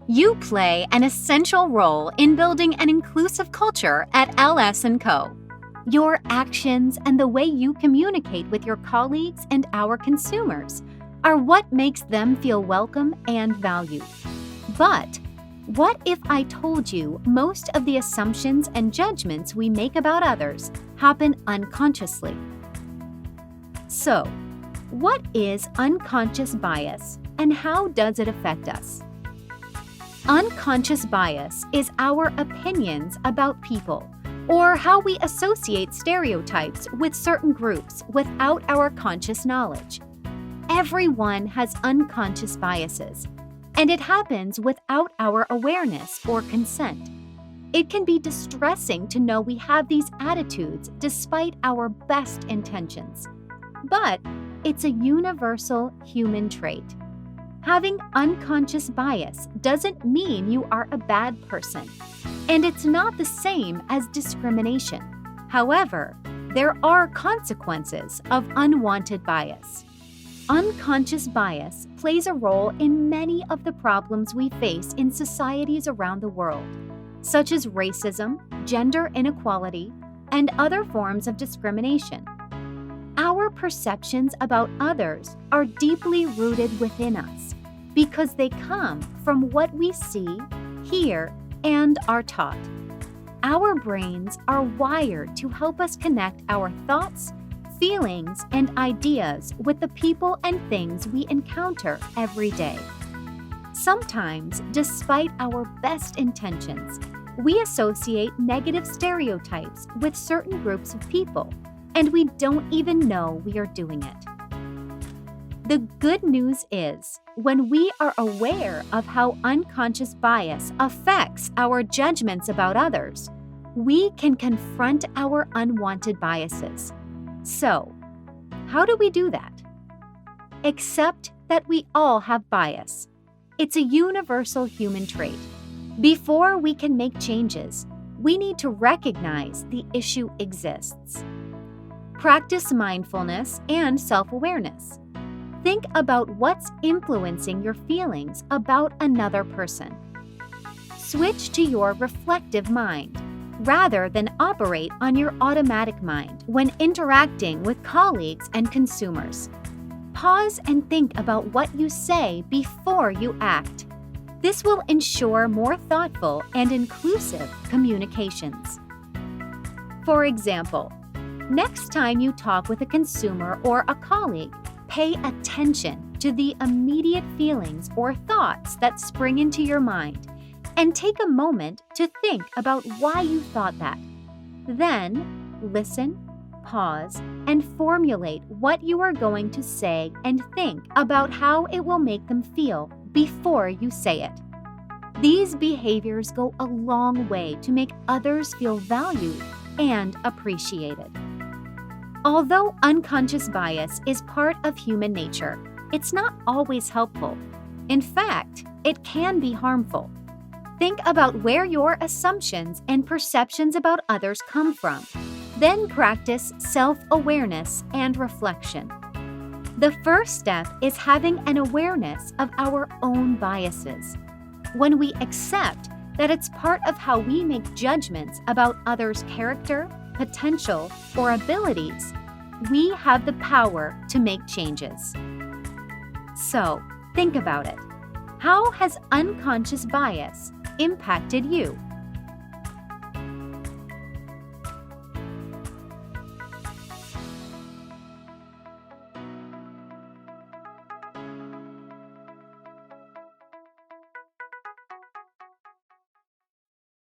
You play an essential role in building an inclusive culture at LS & Co. Your actions and the way you communicate with your colleagues and our consumers are what makes them feel welcome and valued. But what if I told you most of the assumptions and judgments we make about others happen unconsciously? So, what is unconscious bias and how does it affect us? Unconscious bias is our opinions about people or how we associate stereotypes with certain groups without our conscious knowledge. Everyone has unconscious biases, and it happens without our awareness or consent. It can be distressing to know we have these attitudes despite our best intentions. But it's a universal human trait. Having unconscious bias doesn't mean you are a bad person, and it's not the same as discrimination. However, there are consequences of unwanted bias. Unconscious bias plays a role in many of the problems we face in societies around the world, such as racism, gender inequality, and other forms of discrimination. Our perceptions about others are deeply rooted within us because they come from what we see, hear, and are taught. Our brains are wired to help us connect our thoughts, feelings, and ideas with the people and things we encounter every day. Sometimes, despite our best intentions, we associate negative stereotypes with certain groups of people, and we don't even know we are doing it. The good news is, when we are aware of how unconscious bias affects our judgments about others, we can confront our unwanted biases. So, how do we do that? Accept that we all have bias. It's a universal human trait. Before we can make changes, we need to recognize the issue exists. Practice mindfulness and self-awareness. Think about what's influencing your feelings about another person. Switch to your reflective mind, rather than operate on your automatic mind when interacting with colleagues and consumers. Pause and think about what you say before you act. This will ensure more thoughtful and inclusive communications. For example, next time you talk with a consumer or a colleague, pay attention to the immediate feelings or thoughts that spring into your mind, and take a moment to think about why you thought that. Then, listen, pause, and formulate what you are going to say and think about how it will make them feel before you say it. These behaviors go a long way to make others feel valued and appreciated. Although unconscious bias is part of human nature, it's not always helpful. In fact, it can be harmful. Think about where your assumptions and perceptions about others come from. Then practice self-awareness and reflection. The first step is having an awareness of our own biases. When we accept that it's part of how we make judgments about others' character, potential, or abilities, we have the power to make changes. So, think about it. How has unconscious bias impacted you?